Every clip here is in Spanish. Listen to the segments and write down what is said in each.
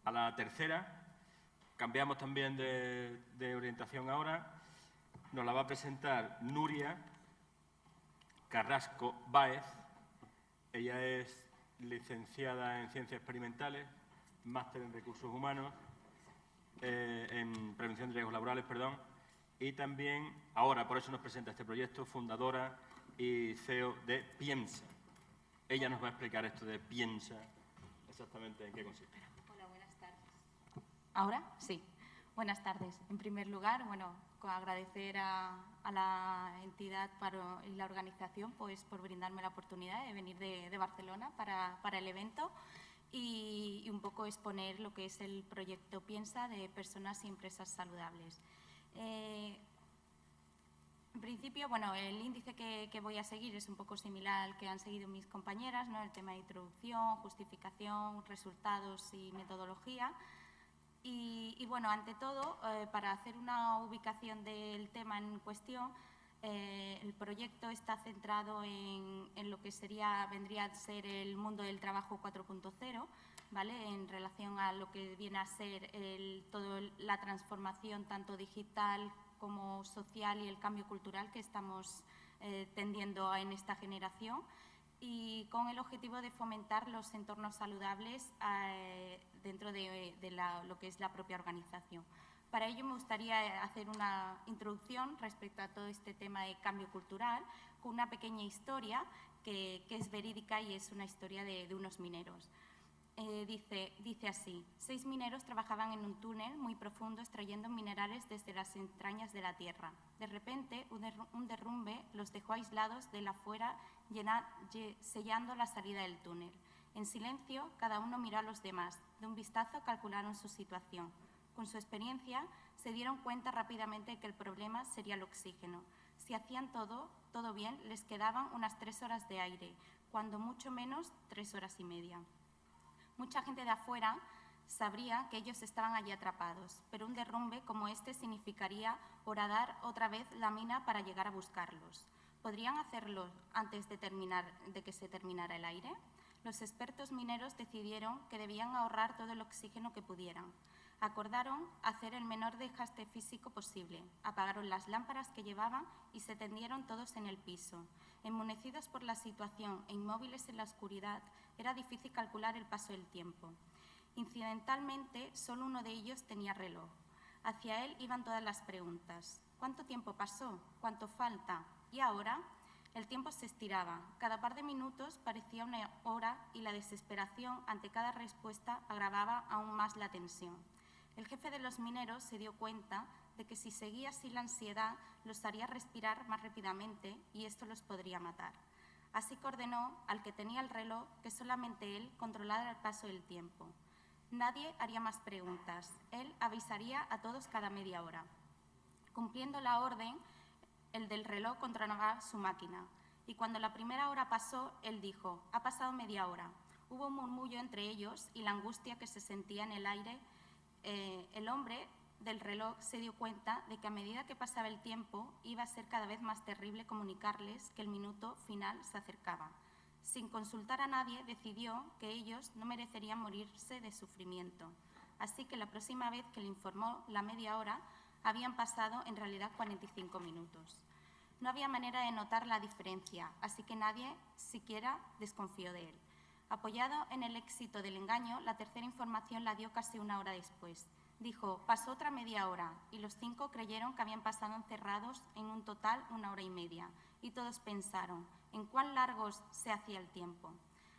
a la tercera. Cambiamos también de orientación ahora. Nos la va a presentar Nuria Carrasco Báez. Ella es licenciada en Ciencias Experimentales, máster en Recursos Humanos, en Prevención de Riesgos Laborales, perdón, y también, ahora, por eso nos presenta este proyecto, fundadora y CEO de Piensa. Ella nos va a explicar esto de Piensa, exactamente en qué consiste. Hola, buenas tardes. ¿Ahora? Sí. Buenas tardes. En primer lugar, bueno, agradecer a la entidad y la organización pues, por brindarme la oportunidad de venir de Barcelona para el evento y un poco exponer lo que es el proyecto Piensa de personas y empresas saludables. En principio, bueno, el índice que voy a seguir es un poco similar al que han seguido mis compañeras, ¿no? El tema de introducción, justificación, resultados y metodología. Y bueno, ante todo, para hacer una ubicación del tema en cuestión, el proyecto está centrado en lo que vendría a ser el mundo del trabajo 4.0, ¿vale? En relación a lo que viene a ser toda la transformación tanto digital como social y el cambio cultural que estamos tendiendo en esta generación, y con el objetivo de fomentar los entornos saludables dentro de lo que es la propia organización. Para ello me gustaría hacer una introducción respecto a todo este tema de cambio cultural con una pequeña historia que es verídica y es una historia de unos mineros. Dice así: 6 mineros trabajaban en un túnel muy profundo extrayendo minerales desde las entrañas de la tierra. De repente, un derrumbe los dejó aislados de la afuera, sellando la salida del túnel. En silencio, cada uno miró a los demás. De un vistazo calcularon su situación. Con su experiencia, se dieron cuenta rápidamente que el problema sería el oxígeno. Si hacían todo bien, les quedaban unas 3 horas de aire, cuando mucho menos 3 horas y media. Mucha gente de afuera sabría que ellos estaban allí atrapados, pero un derrumbe como este significaría horadar otra vez la mina para llegar a buscarlos. ¿Podrían hacerlo antes de que se terminara el aire? Los expertos mineros decidieron que debían ahorrar todo el oxígeno que pudieran. Acordaron hacer el menor desgaste físico posible, apagaron las lámparas que llevaban y se tendieron todos en el piso. Enmudecidos por la situación e inmóviles en la oscuridad, era difícil calcular el paso del tiempo. Incidentalmente, solo uno de ellos tenía reloj. Hacia él iban todas las preguntas. ¿Cuánto tiempo pasó? ¿Cuánto falta? ¿Y ahora? El tiempo se estiraba. Cada par de minutos parecía una hora y la desesperación ante cada respuesta agravaba aún más la tensión. El jefe de los mineros se dio cuenta de que si seguía así la ansiedad los haría respirar más rápidamente y esto los podría matar. Así que ordenó al que tenía el reloj que solamente él controlara el paso del tiempo. Nadie haría más preguntas. Él avisaría a todos cada media hora. Cumpliendo la orden, el del reloj controlaba su máquina. Y cuando la primera hora pasó, él dijo: «Ha pasado media hora». Hubo un murmullo entre ellos y la angustia que se sentía en el aire. El hombre del reloj se dio cuenta de que a medida que pasaba el tiempo iba a ser cada vez más terrible comunicarles que el minuto final se acercaba. Sin consultar a nadie, decidió que ellos no merecerían morirse de sufrimiento. Así que la próxima vez que le informó la media hora, habían pasado en realidad 45 minutos. No había manera de notar la diferencia, así que nadie siquiera desconfió de él. Apoyado en el éxito del engaño, la tercera información la dio casi una hora después. Dijo: «Pasó otra media hora», y los 5 creyeron que habían pasado encerrados en un total 1 hora y media. Y todos pensaron: ¿en cuán largos se hacía el tiempo?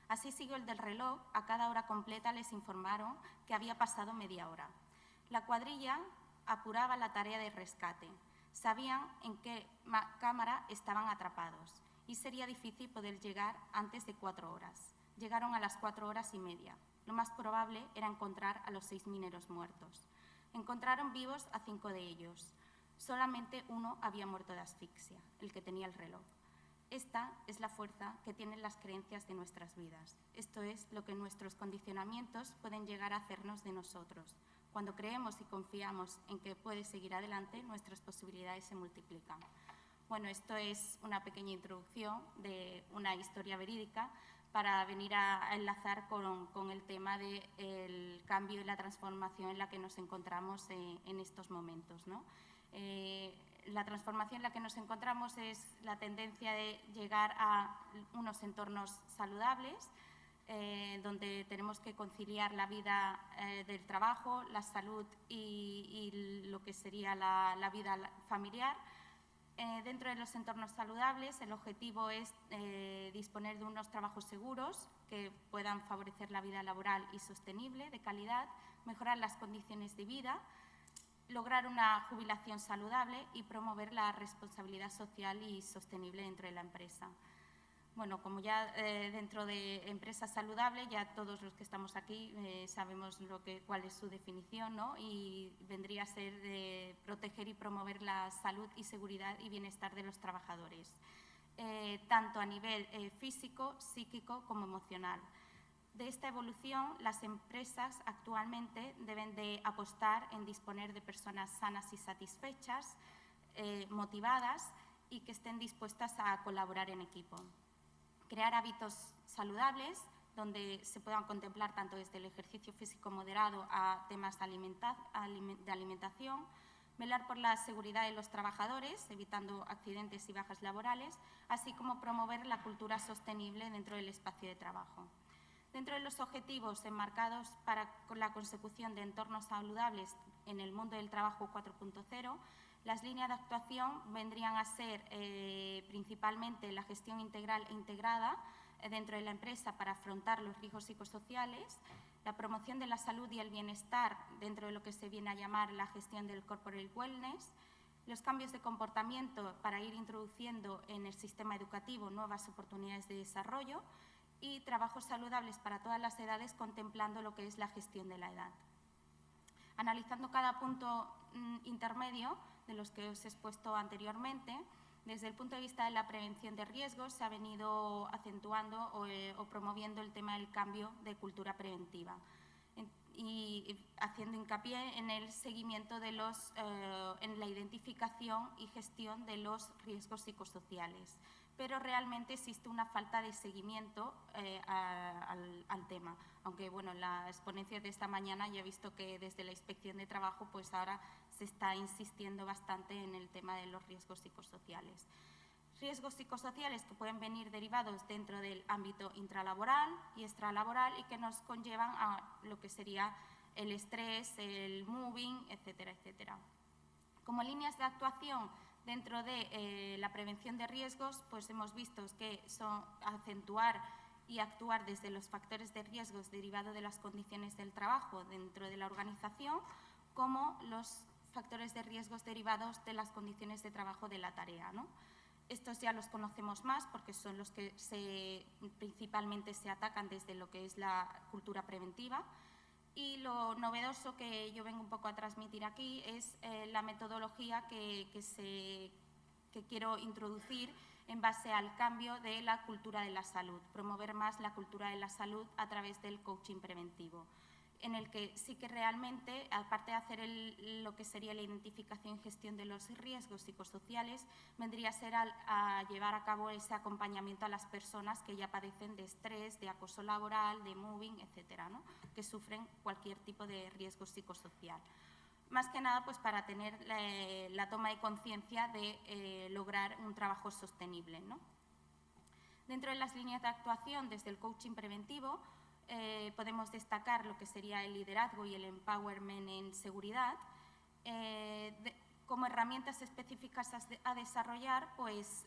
Así siguió el del reloj. A cada hora completa les informaron que había pasado media hora. La cuadrilla apuraba la tarea de rescate. Sabían en qué cámara estaban atrapados y sería difícil poder llegar antes de 4 horas. Llegaron a las 4 horas y media. Lo más probable era encontrar a los 6 mineros muertos. Encontraron vivos a 5 de ellos. Solamente uno había muerto de asfixia, el que tenía el reloj. Esta es la fuerza que tienen las creencias de nuestras vidas. Esto es lo que nuestros condicionamientos pueden llegar a hacernos de nosotros. Cuando creemos y confiamos en que puede seguir adelante, nuestras posibilidades se multiplican. Bueno, esto es una pequeña introducción de una historia verídica, para venir a enlazar con el tema del cambio y la transformación en la que nos encontramos en estos momentos, ¿no? La transformación en la que nos encontramos es la tendencia de llegar a unos entornos saludables, donde tenemos que conciliar la vida del trabajo, la salud y lo que sería la vida familiar. Dentro de los entornos saludables, el objetivo es disponer de unos trabajos seguros que puedan favorecer la vida laboral y sostenible, de calidad, mejorar las condiciones de vida, lograr una jubilación saludable y promover la responsabilidad social y sostenible dentro de la empresa. Bueno, como ya dentro de empresa saludable, ya todos los que estamos aquí sabemos cuál es su definición, ¿no? Y vendría a ser de proteger y promover la salud y seguridad y bienestar de los trabajadores, tanto a nivel físico, psíquico como emocional. De esta evolución, las empresas actualmente deben de apostar en disponer de personas sanas y satisfechas, motivadas y que estén dispuestas a colaborar en equipo. Crear hábitos saludables donde se puedan contemplar tanto desde el ejercicio físico moderado a temas de alimentación, velar por la seguridad de los trabajadores, evitando accidentes y bajas laborales, así como promover la cultura sostenible dentro del espacio de trabajo. Dentro de los objetivos enmarcados para la consecución de entornos saludables en el mundo del trabajo 4.0, las líneas de actuación vendrían a ser principalmente la gestión integral e integrada dentro de la empresa para afrontar los riesgos psicosociales, la promoción de la salud y el bienestar dentro de lo que se viene a llamar la gestión del corporate wellness, los cambios de comportamiento para ir introduciendo en el sistema educativo nuevas oportunidades de desarrollo y trabajos saludables para todas las edades, contemplando lo que es la gestión de la edad. Analizando cada punto intermedio de los que os he expuesto anteriormente, desde el punto de vista de la prevención de riesgos se ha venido acentuando o promoviendo el tema del cambio de cultura preventiva y haciendo hincapié en el seguimiento de en la identificación y gestión de los riesgos psicosociales. Pero realmente existe una falta de seguimiento al tema. Aunque, bueno, en las ponencias de esta mañana ya he visto que desde la Inspección de Trabajo, pues ahora se está insistiendo bastante en el tema de los riesgos psicosociales. Riesgos psicosociales que pueden venir derivados dentro del ámbito intralaboral y extralaboral y que nos conllevan a lo que sería el estrés, el moving, etcétera, etcétera. Como líneas de actuación dentro de la prevención de riesgos, pues hemos visto que son acentuar y actuar desde los factores de riesgos derivados de las condiciones del trabajo dentro de la organización, como los factores de riesgos derivados de las condiciones de trabajo de la tarea, ¿no? Estos ya los conocemos más porque son los que principalmente se atacan desde lo que es la cultura preventiva. Y lo novedoso que yo vengo un poco a transmitir aquí es la metodología que quiero introducir en base al cambio de la cultura de la salud, promover más la cultura de la salud a través del coaching preventivo, en el que sí que realmente, aparte de hacer lo que sería la identificación y gestión de los riesgos psicosociales, vendría a ser a llevar a cabo ese acompañamiento a las personas que ya padecen de estrés, de acoso laboral, de moving, etcétera, ¿no? Que sufren cualquier tipo de riesgo psicosocial. Más que nada, pues para tener la toma de conciencia de lograr un trabajo sostenible, ¿no? Dentro de las líneas de actuación desde el coaching preventivo, podemos destacar lo que sería el liderazgo y el empowerment en seguridad. Como herramientas específicas a desarrollar, pues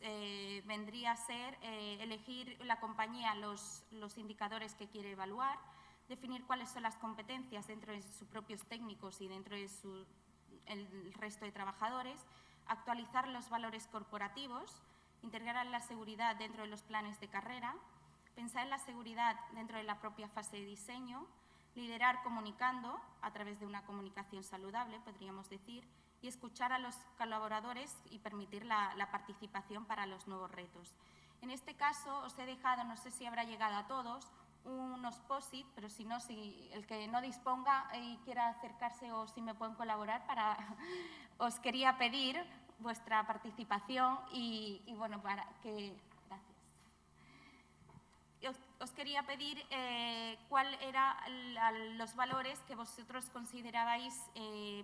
vendría a ser elegir la compañía los indicadores que quiere evaluar, definir cuáles son las competencias dentro de sus propios técnicos y dentro de el resto de trabajadores, actualizar los valores corporativos, integrar la seguridad dentro de los planes de carrera, pensar en la seguridad dentro de la propia fase de diseño, liderar comunicando a través de una comunicación saludable, podríamos decir, y escuchar a los colaboradores y permitir la participación para los nuevos retos. En este caso os he dejado, no sé si habrá llegado a todos, unos post-it, pero si no, si el que no disponga y quiera acercarse o si me pueden colaborar, os quería pedir vuestra participación y bueno, para que... Gracias. os quería pedir cuáles eran los valores que vosotros considerabais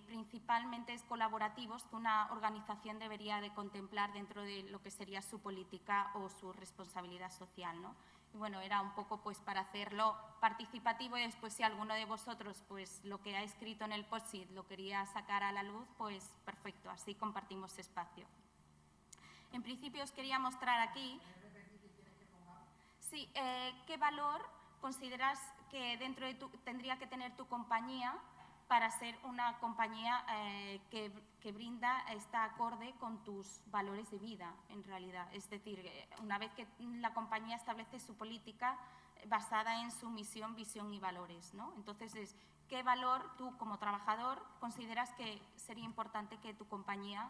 principalmente colaborativos que una organización debería de contemplar dentro de lo que sería su política o su responsabilidad social, ¿no? Y bueno, era un poco pues para hacerlo participativo, y después si alguno de vosotros pues lo que ha escrito en el post-it lo quería sacar a la luz, pues perfecto, así compartimos espacio. En principio os quería mostrar aquí, sí, qué valor consideras que dentro de tendría que tener tu compañía para ser una compañía que brinda, está acorde con tus valores de vida, en realidad. Es decir, una vez que la compañía establece su política basada en su misión, visión y valores, ¿no? Entonces, ¿qué valor tú como trabajador consideras que sería importante que tu compañía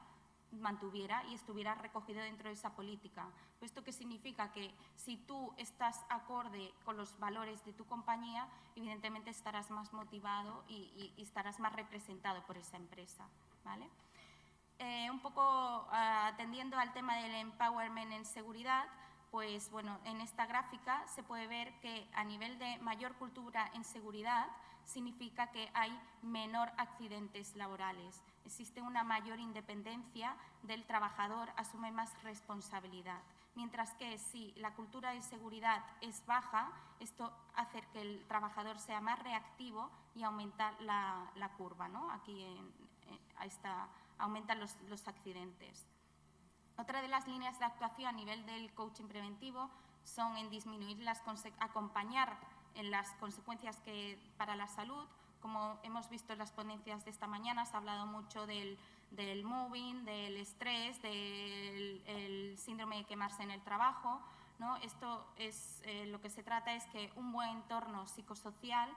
mantuviera y estuviera recogido dentro de esa política? ¿Esto qué significa? Que si tú estás acorde con los valores de tu compañía, evidentemente estarás más motivado y estarás más representado por esa empresa, ¿vale? Un poco atendiendo al tema del empowerment en seguridad, pues bueno, en esta gráfica se puede ver que a nivel de mayor cultura en seguridad significa que hay menor accidentes laborales. Existe una mayor independencia del trabajador, asume más responsabilidad. Mientras que si la cultura de seguridad es baja, esto hace que el trabajador sea más reactivo y aumenta la curva, ¿no? Aquí aumentan los accidentes. Otra de las líneas de actuación a nivel del coaching preventivo son en disminuir acompañar en las consecuencias para la salud. Como hemos visto en las ponencias de esta mañana, se ha hablado mucho del mobbing, del estrés, del síndrome de quemarse en el trabajo, ¿no? Esto es, lo que se trata es que un buen entorno psicosocial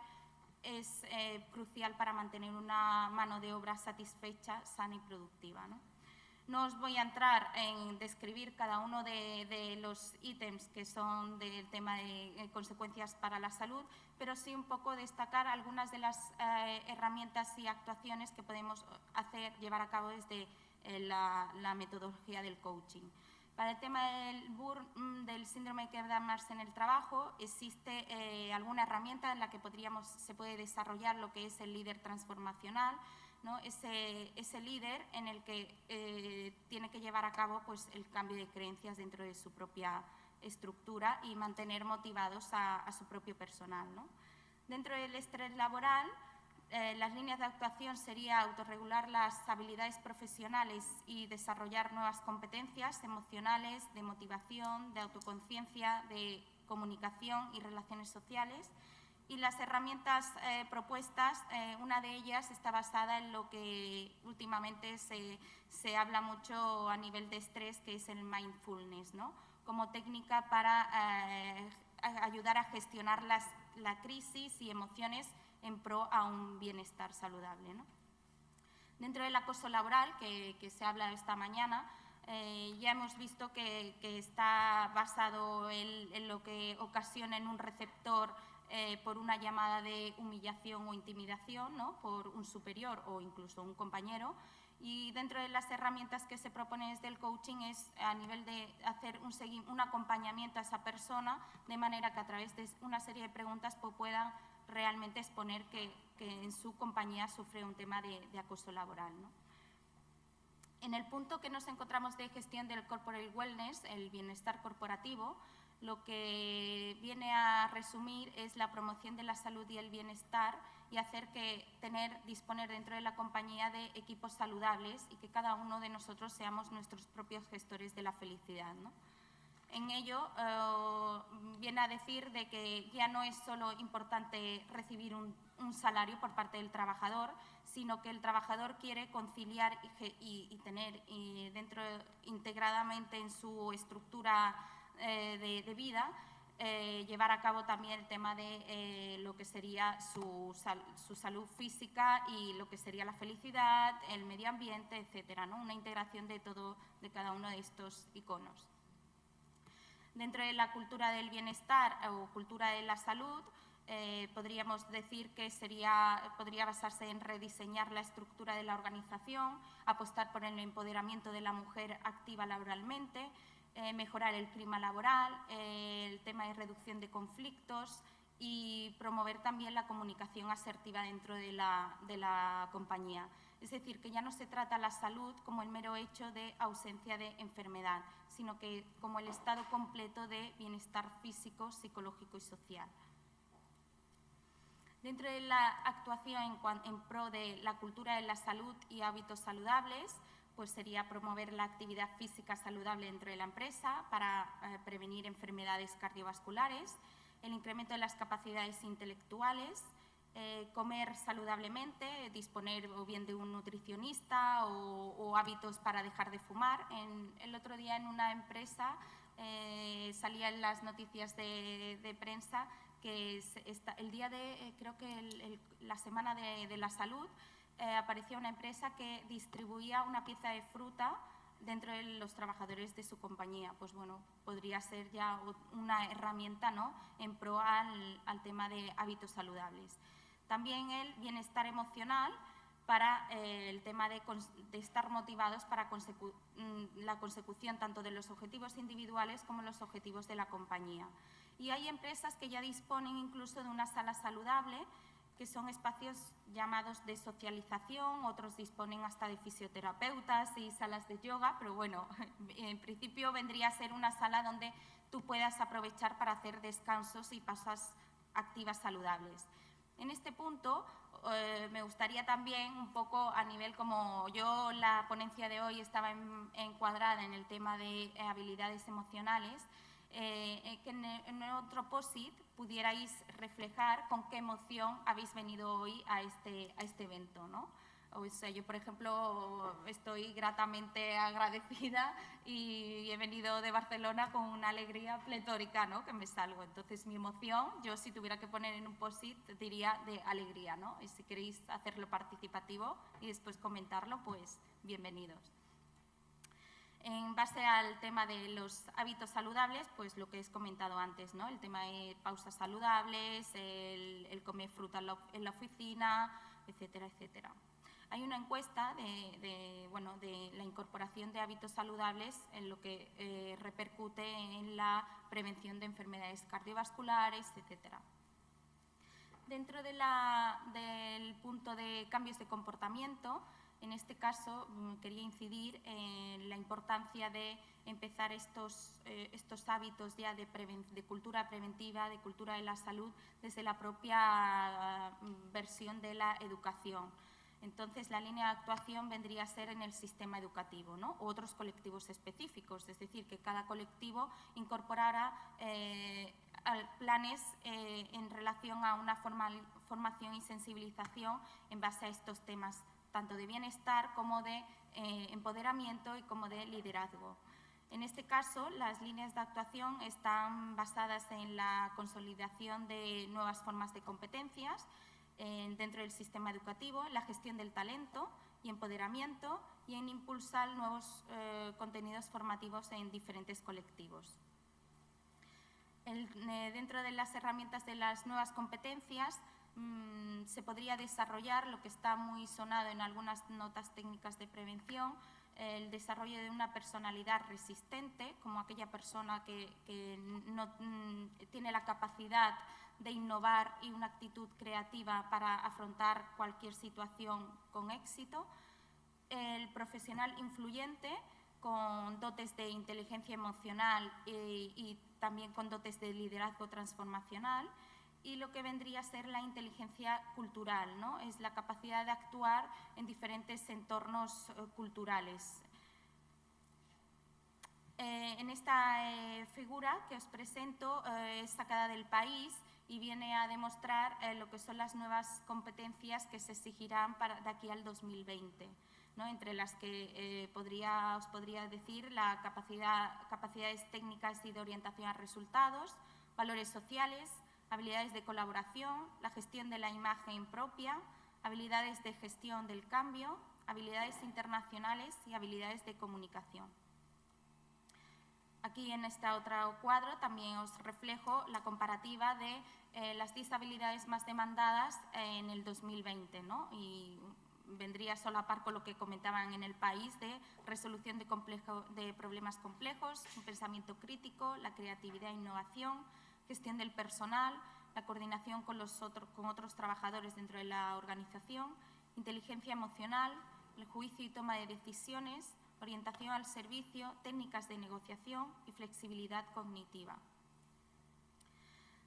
es crucial para mantener una mano de obra satisfecha, sana y productiva, ¿no? No os voy a entrar en describir cada uno de los ítems que son del tema de consecuencias para la salud, pero sí un poco destacar algunas de las herramientas y actuaciones que podemos llevar a cabo desde la metodología del coaching. Para el tema del síndrome de quemarse en el trabajo, existe alguna herramienta en la que se puede desarrollar lo que es el líder transformacional, ¿no? Ese líder en el que tiene que llevar a cabo pues, el cambio de creencias dentro de su propia estructura y mantener motivados a su propio personal, ¿no? Dentro del estrés laboral, las líneas de actuación sería autorregular las habilidades profesionales y desarrollar nuevas competencias emocionales, de motivación, de autoconciencia, de comunicación y relaciones sociales. Y las herramientas propuestas, una de ellas está basada en lo que últimamente se habla mucho a nivel de estrés, que es el mindfulness, ¿no? Como técnica para ayudar a gestionar la crisis y emociones en pro a un bienestar saludable, ¿no? Dentro del acoso laboral, que se habla esta mañana, ya hemos visto que está basado en lo que ocasiona en un receptor por una llamada de humillación o intimidación, ¿no? Por un superior o incluso un compañero. Y dentro de las herramientas que se proponen desde el coaching es a nivel de hacer un acompañamiento a esa persona, de manera que a través de una serie de preguntas puedan realmente exponer que en su compañía sufre un tema de acoso laboral, ¿no? En el punto que nos encontramos de gestión del corporate wellness, el bienestar corporativo, lo que viene a resumir es la promoción de la salud y el bienestar y hacer disponer dentro de la compañía de equipos saludables y que cada uno de nosotros seamos nuestros propios gestores de la felicidad, ¿no? En ello viene a decir de que ya no es solo importante recibir un salario por parte del trabajador, sino que el trabajador quiere conciliar y tener integradamente en su estructura de vida, llevar a cabo también el tema de lo que sería su salud física y lo que sería la felicidad, el medio ambiente, etcétera, ¿no? Una integración de cada uno de estos iconos. Dentro de la cultura del bienestar o cultura de la salud, podríamos decir que podría basarse en rediseñar la estructura de la organización, apostar por el empoderamiento de la mujer activa laboralmente, mejorar el clima laboral, el tema de reducción de conflictos y promover también la comunicación asertiva dentro de la compañía. Es decir, que ya no se trata la salud como el mero hecho de ausencia de enfermedad, sino que como el estado completo de bienestar físico, psicológico y social. Dentro de la actuación en pro de la cultura de la salud y hábitos saludables, pues sería promover la actividad física saludable dentro de la empresa para prevenir enfermedades cardiovasculares, el incremento de las capacidades intelectuales, comer saludablemente, disponer o bien de un nutricionista o hábitos para dejar de fumar. El otro día en una empresa salía en las noticias de prensa que el día de, creo que la Semana de la Salud, aparecía una empresa que distribuía una pieza de fruta dentro de los trabajadores de su compañía. Pues bueno, podría ser ya una herramienta, ¿no?, en pro al tema de hábitos saludables. También el bienestar emocional para el tema de estar motivados para la consecución tanto de los objetivos individuales como los objetivos de la compañía. Y hay empresas que ya disponen incluso de una sala saludable, que son espacios llamados de socialización, otros disponen hasta de fisioterapeutas y salas de yoga, pero bueno, en principio vendría a ser una sala donde tú puedas aprovechar para hacer descansos y pausas activas saludables. En este punto me gustaría también un poco a nivel, como yo la ponencia de hoy estaba encuadrada en el tema de habilidades emocionales, que en otro post-it pudierais reflejar con qué emoción habéis venido hoy a este evento, ¿no? O sea, yo, por ejemplo, estoy gratamente agradecida y he venido de Barcelona con una alegría pletórica, ¿no?, que me salgo. Entonces, mi emoción, yo si tuviera que poner en un post-it, diría de alegría, ¿no? Y si queréis hacerlo participativo y después comentarlo, pues bienvenidos. En base al tema de los hábitos saludables, pues lo que he comentado antes, ¿no?, el tema de pausas saludables, el comer fruta en la oficina, etcétera, etcétera. Hay una encuesta de la incorporación de hábitos saludables en lo que repercute en la prevención de enfermedades cardiovasculares, etcétera. Dentro del punto de cambios de comportamiento, en este caso quería incidir en la importancia de empezar estos hábitos ya de cultura preventiva, de cultura de la salud, desde la propia versión de la educación. Entonces, la línea de actuación vendría a ser en el sistema educativo, ¿no?, u otros colectivos específicos, es decir, que cada colectivo incorporara planes en relación a una formación y sensibilización en base a estos temas, tanto de bienestar como de empoderamiento y como de liderazgo. En este caso, las líneas de actuación están basadas en la consolidación de nuevas formas de competencias dentro del sistema educativo, la gestión del talento y empoderamiento, y en impulsar nuevos contenidos formativos en diferentes colectivos. Dentro de las herramientas de las nuevas competencias se podría desarrollar lo que está muy sonado en algunas notas técnicas de prevención, el desarrollo de una personalidad resistente, como aquella persona que no tiene la capacidad de innovar y una actitud creativa para afrontar cualquier situación con éxito. El profesional influyente, con dotes de inteligencia emocional y también con dotes de liderazgo transformacional. Y lo que vendría a ser la inteligencia cultural, ¿no?, es la capacidad de actuar en diferentes entornos culturales. En esta figura que os presento es sacada del país y viene a demostrar lo que son las nuevas competencias que se exigirán de aquí al 2020, ¿no?, entre las que os podría decir la capacidades técnicas y de orientación a resultados, valores sociales, habilidades de colaboración, la gestión de la imagen propia, habilidades de gestión del cambio, habilidades internacionales y habilidades de comunicación. Aquí en este otro cuadro también os reflejo la comparativa de las 10 habilidades más demandadas en el 2020, ¿no?, y vendría a solapar con lo que comentaban en El País de resolución de problemas complejos, un pensamiento crítico, la creatividad e innovación, gestión del personal, la coordinación con otros trabajadores dentro de la organización, inteligencia emocional, el juicio y toma de decisiones, orientación al servicio, técnicas de negociación y flexibilidad cognitiva.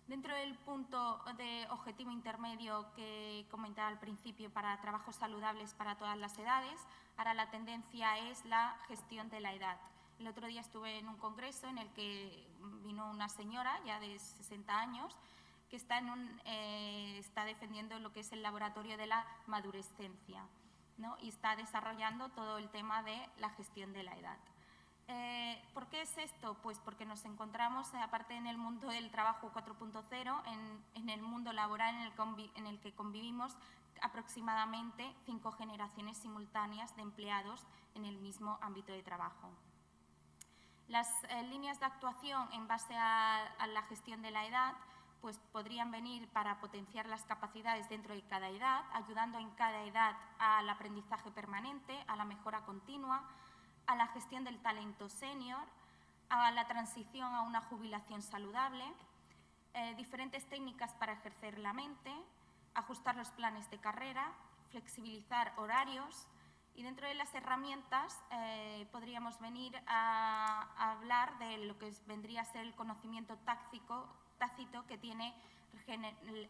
Dentro del punto de objetivo intermedio que comentaba al principio para trabajos saludables para todas las edades, ahora la tendencia es la gestión de la edad. El otro día estuve en un congreso en el que vino una señora ya de 60 años que está defendiendo lo que es el laboratorio de la madurescencia, ¿no? Y está desarrollando todo el tema de la gestión de la edad. ¿Por qué es esto? Pues porque nos encontramos, aparte en el mundo del trabajo 4.0, en el mundo laboral en el que convivimos aproximadamente 5 generaciones simultáneas de empleados en el mismo ámbito de trabajo. Las líneas de actuación en base a la gestión de la edad pues podrían venir para potenciar las capacidades dentro de cada edad, ayudando en cada edad al aprendizaje permanente, a la mejora continua, a la gestión del talento senior, a la transición a una jubilación saludable, diferentes técnicas para ejercer la mente, ajustar los planes de carrera, flexibilizar horarios y dentro de las herramientas podríamos venir a hablar de lo que vendría a ser el conocimiento tácito que tiene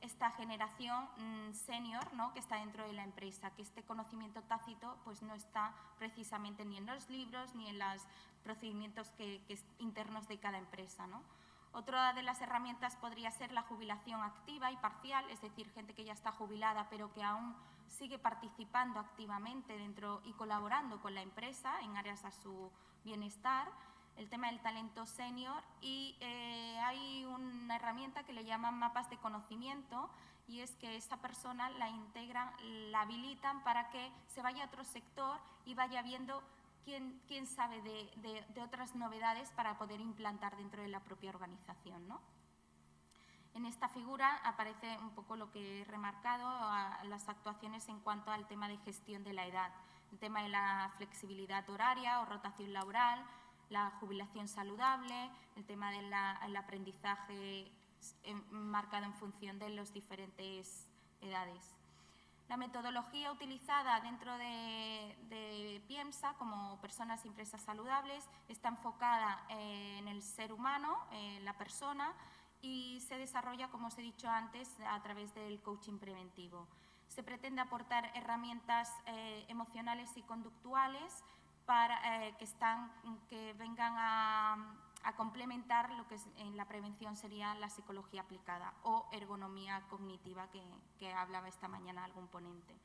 esta generación senior, ¿no?, que está dentro de la empresa, que este conocimiento tácito pues no está precisamente ni en los libros ni en los procedimientos internos de cada empresa, ¿no? Otra de las herramientas podría ser la jubilación activa y parcial, es decir, gente que ya está jubilada pero que aún sigue participando activamente dentro y colaborando con la empresa en áreas a su bienestar. El tema del talento senior y hay una herramienta que le llaman mapas de conocimiento y es que esa persona la integran, la habilitan para que se vaya a otro sector y vaya viendo quién sabe de otras novedades para poder implantar dentro de la propia organización, ¿no? En esta figura aparece un poco lo que he remarcado, las actuaciones en cuanto al tema de gestión de la edad, el tema de la flexibilidad horaria o rotación laboral, la jubilación saludable, el tema del aprendizaje marcado en función de las diferentes edades. La metodología utilizada dentro de PIEMSA como personas y empresas saludables está enfocada en el ser humano, en la persona, y se desarrolla, como os he dicho antes, a través del coaching preventivo. Se pretende aportar herramientas emocionales y conductuales para, que vengan a complementar lo que en la prevención sería la psicología aplicada o ergonomía cognitiva que hablaba esta mañana algún ponente.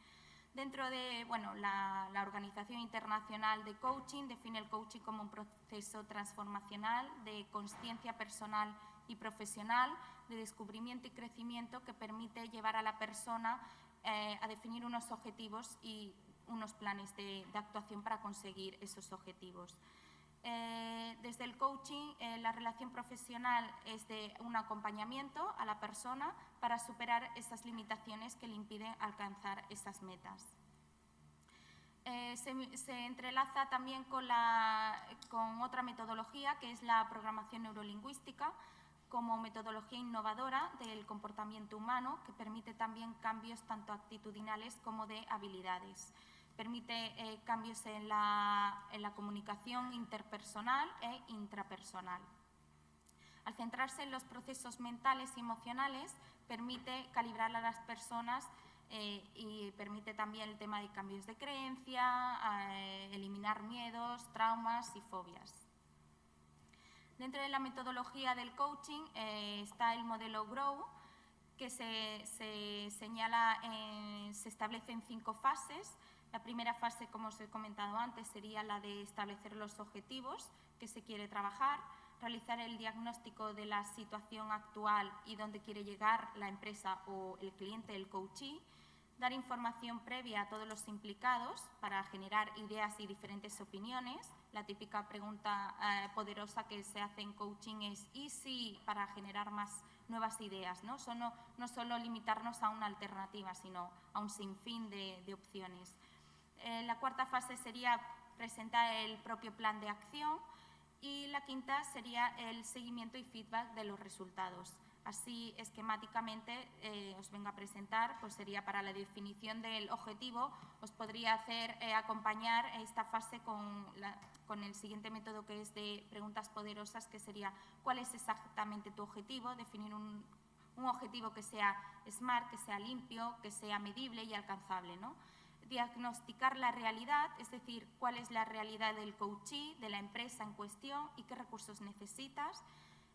Dentro de la Organización Internacional de Coaching define el coaching como un proceso transformacional de consciencia personal y profesional, de descubrimiento y crecimiento que permite llevar a la persona a definir unos objetivos y unos planes de actuación para conseguir esos objetivos. Desde el coaching, la relación profesional es de un acompañamiento a la persona para superar esas limitaciones que le impiden alcanzar esas metas. Se entrelaza también con otra metodología que es la programación neurolingüística como metodología innovadora del comportamiento humano que permite también cambios tanto actitudinales como de habilidades. Permite cambios en la comunicación interpersonal e intrapersonal. Al centrarse en los procesos mentales y emocionales, permite calibrar a las personas y permite también el tema de cambios de creencia, eliminar miedos, traumas y fobias. Dentro de la metodología del coaching está el modelo GROW, que se señala, se establece en 5 fases. La primera fase, como os he comentado antes, sería la de establecer los objetivos que se quiere trabajar, realizar el diagnóstico de la situación actual y dónde quiere llegar la empresa o el cliente, el coachee, dar información previa a todos los implicados para generar ideas y diferentes opiniones. La típica pregunta poderosa que se hace en coaching es ¿y si? Para generar más nuevas ideas, ¿no? No solo limitarnos a una alternativa, sino a un sinfín de opciones. La cuarta fase sería presentar el propio plan de acción y la quinta sería el seguimiento y feedback de los resultados. Así, esquemáticamente, os vengo a presentar, pues sería para la definición del objetivo, os podría hacer acompañar esta fase con el siguiente método, que es de preguntas poderosas, que sería ¿cuál es exactamente tu objetivo? Definir un objetivo que sea SMART, que sea limpio, que sea medible y alcanzable, ¿no? Diagnosticar la realidad, es decir, cuál es la realidad del coachee, de la empresa en cuestión y qué recursos necesitas.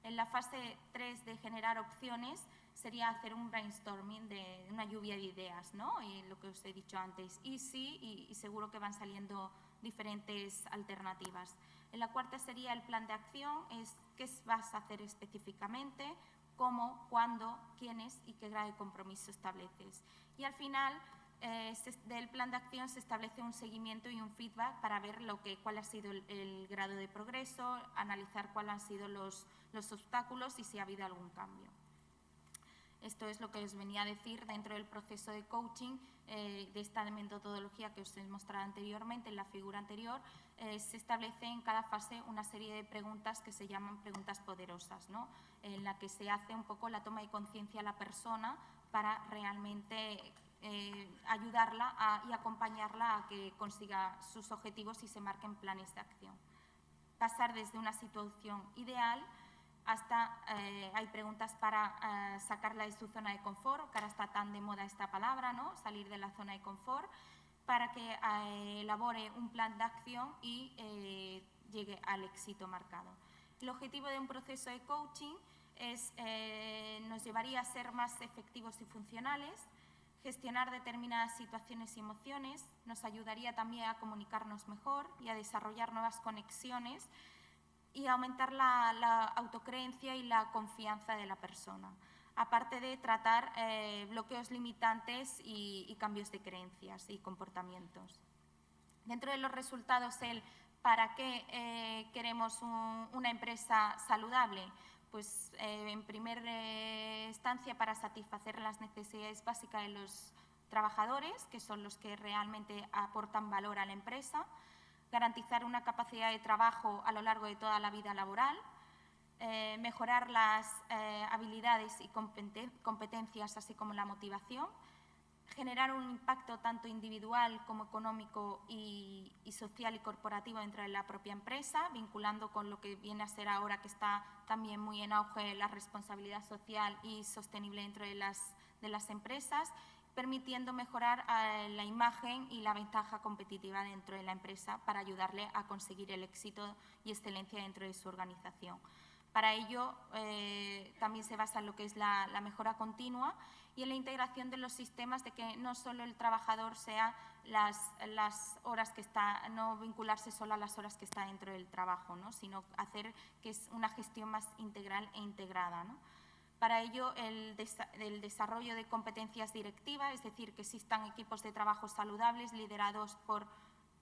En la fase 3 de generar opciones sería hacer un brainstorming de una lluvia de ideas, ¿no? Y lo que os he dicho antes, y seguro que van saliendo diferentes alternativas. En la cuarta sería el plan de acción, es qué vas a hacer específicamente, cómo, cuándo, quiénes y qué grado de compromiso estableces. Y al final del plan de acción se establece un seguimiento y un feedback para ver cuál ha sido el grado de progreso, analizar cuáles han sido los obstáculos y si ha habido algún cambio. Esto es lo que os venía a decir dentro del proceso de coaching, de esta metodología que os he mostrado anteriormente, en la figura anterior. Se establece en cada fase una serie de preguntas que se llaman preguntas poderosas, ¿no? En la que se hace un poco la toma de conciencia a la persona para realmente ayudarla y acompañarla a que consiga sus objetivos y se marquen planes de acción. Pasar desde una situación ideal hasta, hay preguntas para sacarla de su zona de confort, que ahora está tan de moda esta palabra, ¿no? Salir de la zona de confort, para que elabore un plan de acción y llegue al éxito marcado. El objetivo de un proceso de coaching nos llevaría a ser más efectivos y funcionales, gestionar determinadas situaciones y emociones, nos ayudaría también a comunicarnos mejor y a desarrollar nuevas conexiones y aumentar la autocreencia y la confianza de la persona, aparte de tratar bloqueos limitantes y cambios de creencias y comportamientos. Dentro de los resultados, ¿para qué queremos una empresa saludable? Pues en primera instancia para satisfacer las necesidades básicas de los trabajadores, que son los que realmente aportan valor a la empresa, garantizar una capacidad de trabajo a lo largo de toda la vida laboral, mejorar las habilidades y competencias, así como la motivación, generar un impacto tanto individual como económico y social y corporativo dentro de la propia empresa, vinculando con lo que viene a ser ahora, que está también muy en auge, la responsabilidad social y sostenible dentro de las empresas, permitiendo mejorar la imagen y la ventaja competitiva dentro de la empresa para ayudarle a conseguir el éxito y excelencia dentro de su organización. Para ello, también se basa en lo que es la mejora continua y en la integración de los sistemas, de que no solo el trabajador sea las horas que está, no vincularse solo a las horas que está dentro del trabajo, ¿no? Sino hacer que es una gestión más integral e integrada, ¿no? Para ello, el desarrollo de competencias directivas, es decir, que existan equipos de trabajo saludables liderados por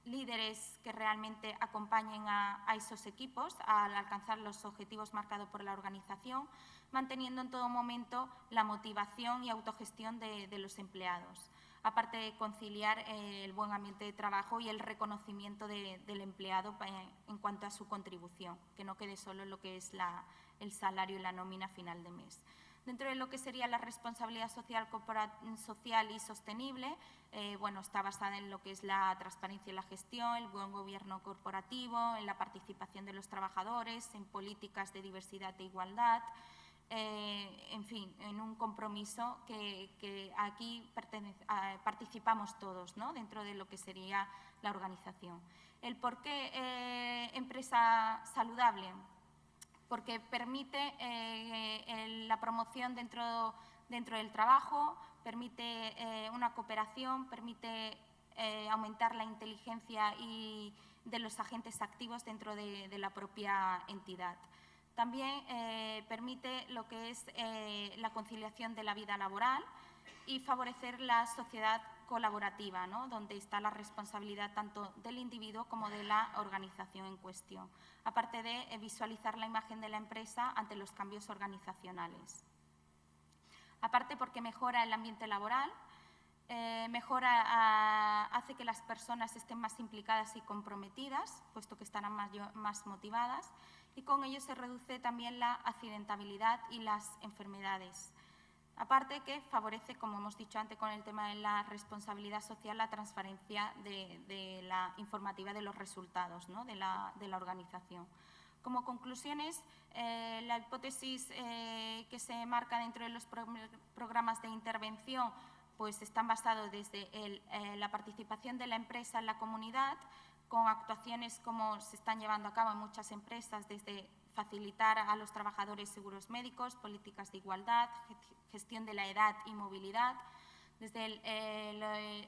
líderes que realmente acompañen a esos equipos al alcanzar los objetivos marcados por la organización, manteniendo en todo momento la motivación y autogestión de los empleados, aparte de conciliar el buen ambiente de trabajo y el reconocimiento del empleado en cuanto a su contribución, que no quede solo en lo que es el salario y la nómina a final de mes. Dentro de lo que sería la responsabilidad social y sostenible, está basada en lo que es la transparencia y la gestión, el buen gobierno corporativo, en la participación de los trabajadores, en políticas de diversidad e igualdad, en fin, en un compromiso que aquí participamos todos, ¿no? Dentro de lo que sería la organización. ¿El por qué empresa saludable? Porque permite la promoción dentro del trabajo, permite una cooperación, permite aumentar la inteligencia de los agentes activos dentro de la propia entidad. También permite lo que es la conciliación de la vida laboral y favorecer la sociedad colaborativa, ¿no? Donde está la responsabilidad tanto del individuo como de la organización en cuestión, aparte de visualizar la imagen de la empresa ante los cambios organizacionales. Aparte, porque mejora el ambiente laboral, hace que las personas estén más implicadas y comprometidas, puesto que estarán más motivadas, y con ello se reduce también la accidentabilidad y las enfermedades. Aparte que favorece, como hemos dicho antes con el tema de la responsabilidad social, la transparencia de la informativa de los resultados, ¿no?, de la organización. Como conclusiones, la hipótesis que se marca dentro de los programas de intervención pues están basados desde la participación de la empresa en la comunidad, con actuaciones como se están llevando a cabo en muchas empresas, desde facilitar a los trabajadores seguros médicos, políticas de igualdad, gestión de la edad y movilidad. Desde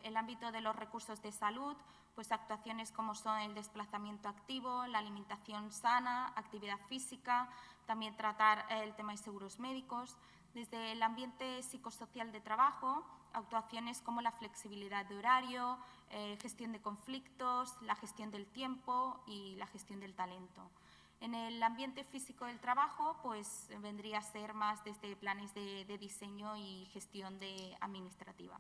el ámbito de los recursos de salud, pues actuaciones como son el desplazamiento activo, la alimentación sana, actividad física, también tratar el tema de seguros médicos. Desde el ambiente psicosocial de trabajo, actuaciones como la flexibilidad de horario, gestión de conflictos, la gestión del tiempo y la gestión del talento. En el ambiente físico del trabajo, pues vendría a ser más desde planes de diseño y gestión administrativa.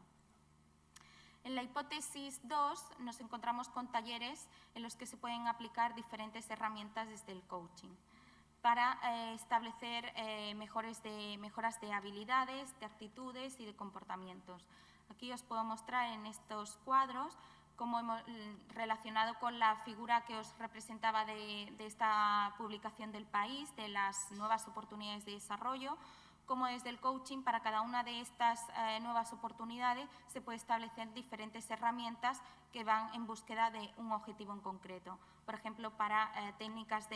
En la hipótesis 2 nos encontramos con talleres en los que se pueden aplicar diferentes herramientas desde el coaching para establecer mejoras de habilidades, de actitudes y de comportamientos. Aquí os puedo mostrar en estos cuadros como hemos relacionado con la figura que os representaba de esta publicación del país, de las nuevas oportunidades de desarrollo, como desde el coaching para cada una de estas nuevas oportunidades se puede establecer diferentes herramientas que van en búsqueda de un objetivo en concreto. Por ejemplo, para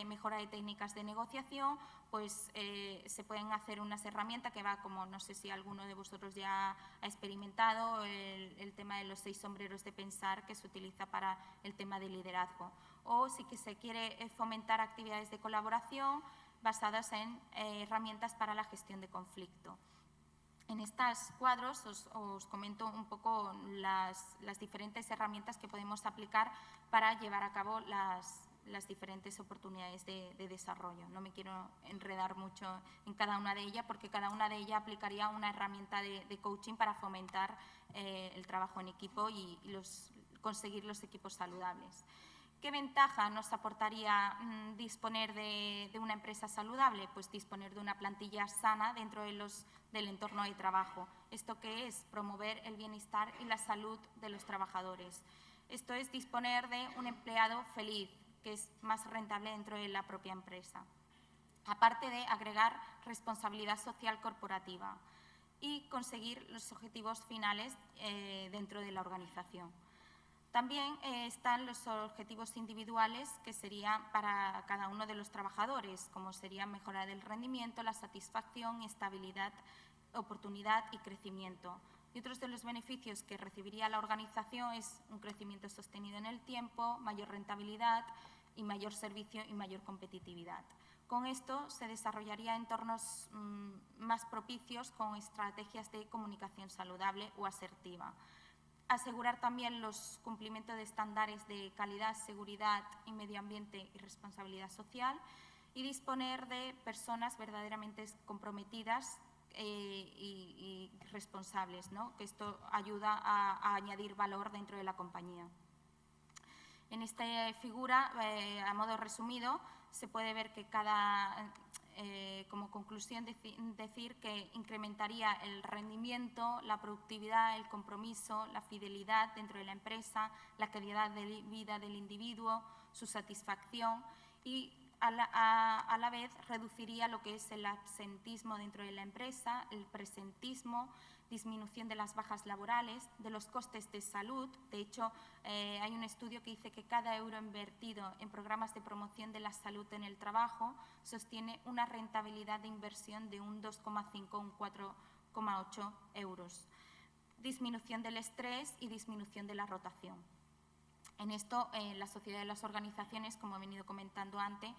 mejora de técnicas de negociación, pues se pueden hacer unas herramientas que va, como no sé si alguno de vosotros ya ha experimentado, el tema de los 6 sombreros de pensar que se utiliza para el tema de liderazgo. O si que se quiere fomentar actividades de colaboración basadas en herramientas para la gestión de conflicto. En estos cuadros os comento un poco las diferentes herramientas que podemos aplicar para llevar a cabo las diferentes oportunidades de desarrollo. No me quiero enredar mucho en cada una de ellas porque cada una de ellas aplicaría una herramienta de coaching para fomentar el trabajo en equipo y conseguir los equipos saludables. ¿Qué ventaja nos aportaría disponer de una empresa saludable? Pues disponer de una plantilla sana dentro del entorno de trabajo. ¿Esto qué es? Promover el bienestar y la salud de los trabajadores. Esto es disponer de un empleado feliz, que es más rentable dentro de la propia empresa. Aparte de agregar responsabilidad social corporativa y conseguir los objetivos finales dentro de la organización. También están los objetivos individuales que serían para cada uno de los trabajadores, como sería mejora del rendimiento, la satisfacción, estabilidad, oportunidad y crecimiento. Y otros de los beneficios que recibiría la organización es un crecimiento sostenido en el tiempo, mayor rentabilidad y mayor servicio y mayor competitividad. Con esto se desarrollaría entornos más propicios con estrategias de comunicación saludable o asertiva. Asegurar también los cumplimientos de estándares de calidad, seguridad y medio ambiente y responsabilidad social y disponer de personas verdaderamente comprometidas y responsables, ¿no? Que esto ayuda a añadir valor dentro de la compañía. En esta figura, a modo resumido, se puede ver que como conclusión decir que incrementaría el rendimiento, la productividad, el compromiso, la fidelidad dentro de la empresa, la calidad de vida del individuo, su satisfacción y a la vez reduciría lo que es el absentismo dentro de la empresa, el presentismo, disminución de las bajas laborales, de los costes de salud. De hecho, hay un estudio que dice que cada euro invertido en programas de promoción de la salud en el trabajo sostiene una rentabilidad de inversión de un 2,5 o un 4,8 euros. Disminución del estrés y disminución de la rotación. En esto, la sociedad de las organizaciones, como he venido comentando antes,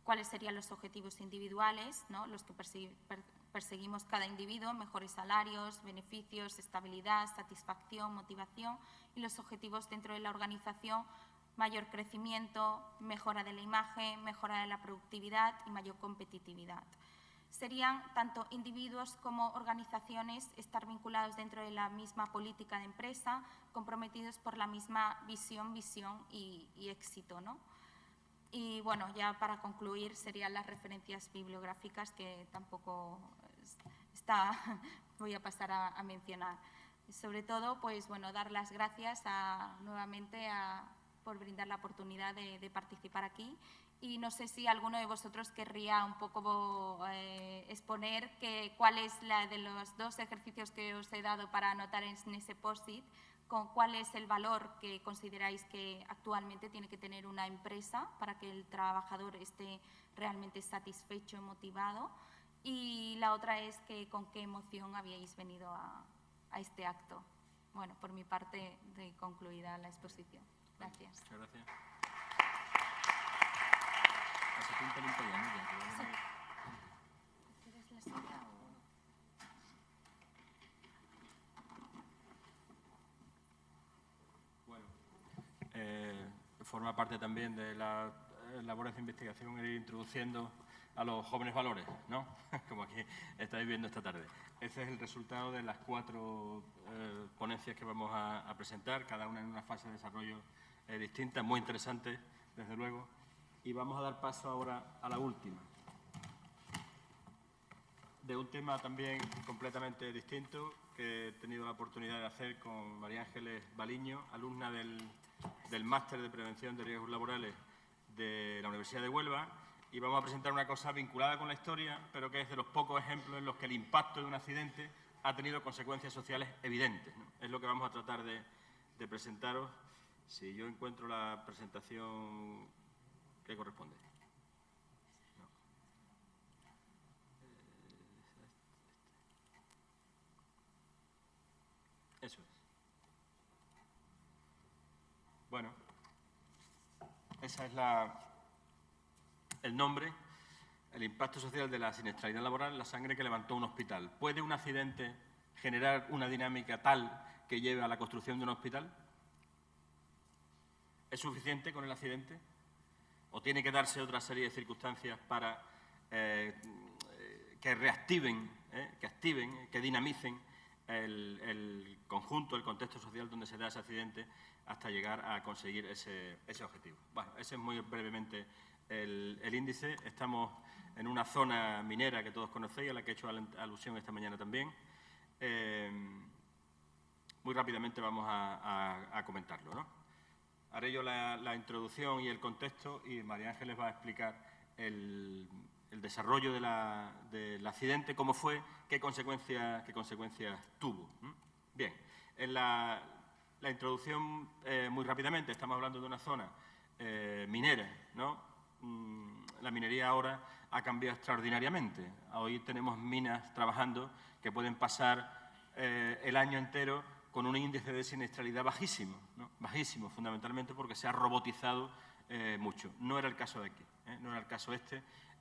cuáles serían los objetivos individuales, ¿no? Los que perseguimos cada individuo, mejores salarios, beneficios, estabilidad, satisfacción, motivación, y los objetivos dentro de la organización, mayor crecimiento, mejora de la imagen, mejora de la productividad y mayor competitividad. serían tanto individuos como organizaciones estar vinculados dentro de la misma política de empresa, comprometidos por la misma visión y éxito, ¿no? Y bueno, ya para concluir serían las referencias bibliográficas que tampoco voy a pasar a mencionar. Sobre todo, pues bueno, dar las gracias nuevamente por brindar la oportunidad de participar aquí. Y no sé si alguno de vosotros querría un poco exponer cuál es la de los 2 ejercicios que os he dado para anotar en ese post-it, cuál es el valor que consideráis que actualmente tiene que tener una empresa para que el trabajador esté realmente satisfecho y motivado. Y la otra es con qué emoción habíais venido a este acto. Bueno, por mi parte, de concluida la exposición. Gracias. Muchas gracias. ¿Quieres la silla o...? Bueno, forma parte también de las labores de investigación ir introduciendo a los jóvenes valores, ¿no? Como aquí estáis viendo esta tarde. Ese es el resultado de las 4 ponencias que vamos a presentar, cada una en una fase de desarrollo distinta, muy interesante, desde luego. Y vamos a dar paso ahora a la última, de un tema también completamente distinto que he tenido la oportunidad de hacer con María Ángeles Baliño, alumna del Máster de Prevención de Riesgos Laborales de la Universidad de Huelva, y vamos a presentar una cosa vinculada con la historia, pero que es de los pocos ejemplos en los que el impacto de un accidente ha tenido consecuencias sociales evidentes, ¿no? Es lo que vamos a tratar de presentaros. Si yo encuentro la presentación que corresponde. No. Eso es. Bueno, esa es el nombre, el impacto social de la siniestralidad laboral, la sangre que levantó un hospital. ¿Puede un accidente generar una dinámica tal que lleve a la construcción de un hospital? ¿Es suficiente con el accidente? ¿O tiene que darse otra serie de circunstancias para que reactiven, que dinamicen el conjunto, el contexto social donde se da ese accidente hasta llegar a conseguir ese objetivo? Bueno, ese es muy brevemente el índice. Estamos en una zona minera que todos conocéis, a la que he hecho alusión esta mañana también. Muy rápidamente vamos a comentarlo, ¿no? Haré yo la introducción y el contexto y María Ángeles va a explicar el desarrollo del accidente, cómo fue, qué consecuencias tuvo. Bien, en la introducción, muy rápidamente, estamos hablando de una zona minera, ¿no? La minería ahora ha cambiado extraordinariamente. Hoy tenemos minas trabajando que pueden pasar el año entero con un índice de siniestralidad bajísimo, ¿no? Bajísimo, fundamentalmente porque se ha robotizado mucho. No era el caso de aquí, no era el caso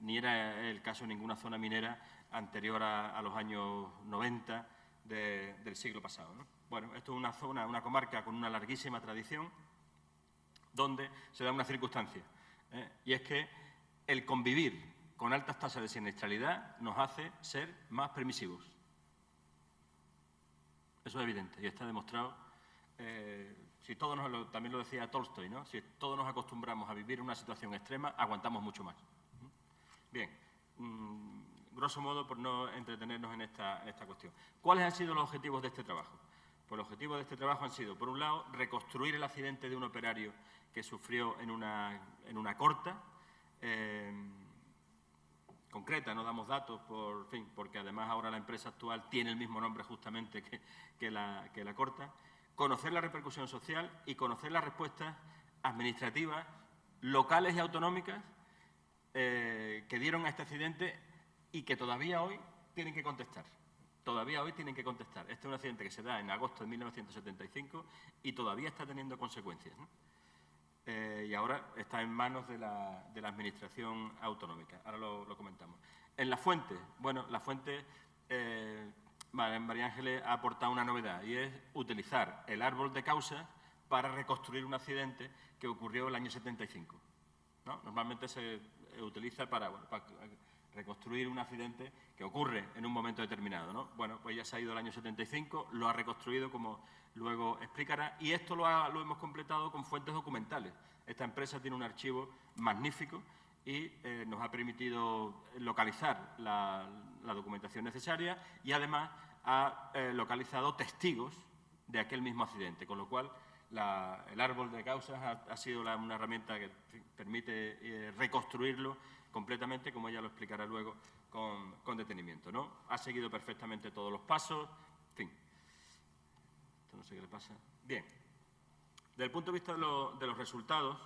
ni era el caso de ninguna zona minera anterior a los años 90 del siglo pasado, ¿no? Bueno, esto es una zona, una comarca con una larguísima tradición donde se da una circunstancia, y es que el convivir con altas tasas de siniestralidad nos hace ser más permisivos. Eso es evidente y está demostrado. Si todos también lo decía Tolstoy, ¿no? Si todos nos acostumbramos a vivir en una situación extrema, aguantamos mucho más. Bien, grosso modo, por no entretenernos en esta cuestión. ¿Cuáles han sido los objetivos de este trabajo? Pues los objetivos de este trabajo han sido, por un lado, reconstruir el accidente de un operario que sufrió en una corta, concreta, no damos datos, porque además ahora la empresa actual tiene el mismo nombre justamente que la corta. Conocer la repercusión social y conocer las respuestas administrativas, locales y autonómicas que dieron a este accidente y que todavía hoy tienen que contestar. Todavía hoy tienen que contestar. Este es un accidente que se da en agosto de 1975 y todavía está teniendo consecuencias, ¿no? Y ahora está en manos de la Administración autonómica. Ahora lo comentamos. En la fuente, bueno, la fuente, María Ángeles ha aportado una novedad y es utilizar el árbol de causas para reconstruir un accidente que ocurrió el año 75, ¿no? Normalmente se utiliza para reconstruir un accidente que ocurre en un momento determinado, ¿no? Bueno, pues ya se ha ido el año 75, lo ha reconstruido, como luego explicará, y esto lo hemos completado con fuentes documentales. Esta empresa tiene un archivo magnífico y nos ha permitido localizar la documentación necesaria y además ha localizado testigos de aquel mismo accidente, con lo cual el árbol de causas ha sido una herramienta que permite reconstruirlo completamente, como ella lo explicará luego con detenimiento, ¿no? Ha seguido perfectamente todos los pasos, en fin. Esto no sé qué le pasa. Bien. Desde el punto de vista de los resultados,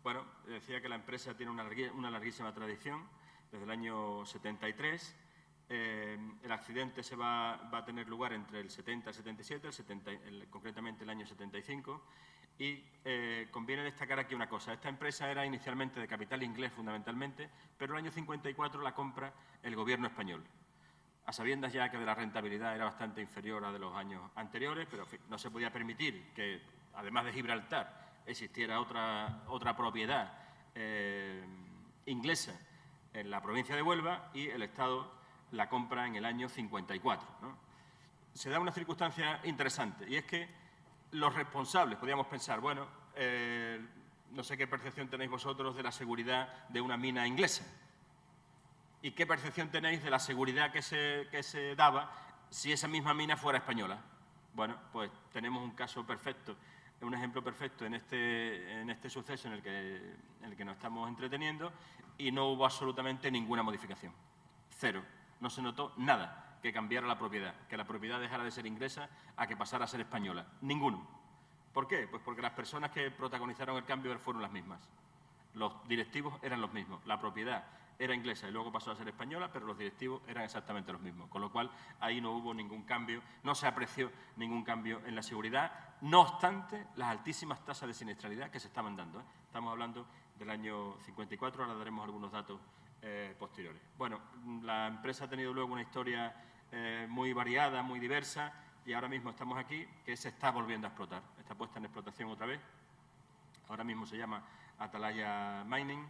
bueno, decía que la empresa tiene una larguísima tradición, desde el año 73. El accidente va a tener lugar entre el 70 y el 77, concretamente el año 75, y conviene destacar aquí una cosa. Esta empresa era inicialmente de capital inglés fundamentalmente, pero el año 54 la compra el gobierno español, a sabiendas ya que de la rentabilidad era bastante inferior a de los años anteriores, pero en fin, no se podía permitir que, además de Gibraltar, existiera otra propiedad inglesa en la provincia de Huelva, y el Estado la compra en el año 54, ¿no? Se da una circunstancia interesante, y es que los responsables, podríamos pensar, bueno, no sé qué percepción tenéis vosotros de la seguridad de una mina inglesa, y qué percepción tenéis de la seguridad que se daba si esa misma mina fuera española. Bueno, pues tenemos un caso perfecto, un ejemplo perfecto en este suceso en el que nos estamos entreteniendo, y no hubo absolutamente ninguna modificación. Cero. No se notó nada que cambiara la propiedad, que la propiedad dejara de ser inglesa a que pasara a ser española. Ninguno. ¿Por qué? Pues porque las personas que protagonizaron el cambio fueron las mismas. Los directivos eran los mismos. La propiedad era inglesa y luego pasó a ser española, pero los directivos eran exactamente los mismos. Con lo cual, ahí no hubo ningún cambio, no se apreció ningún cambio en la seguridad, no obstante las altísimas tasas de siniestralidad que se estaban dando, ¿eh? Estamos hablando del año 54, ahora daremos algunos datos posteriores. Bueno, la empresa ha tenido luego una historia muy variada, muy diversa, y ahora mismo estamos aquí, que se está volviendo a explotar. Está puesta en explotación otra vez. Ahora mismo se llama Atalaya Mining,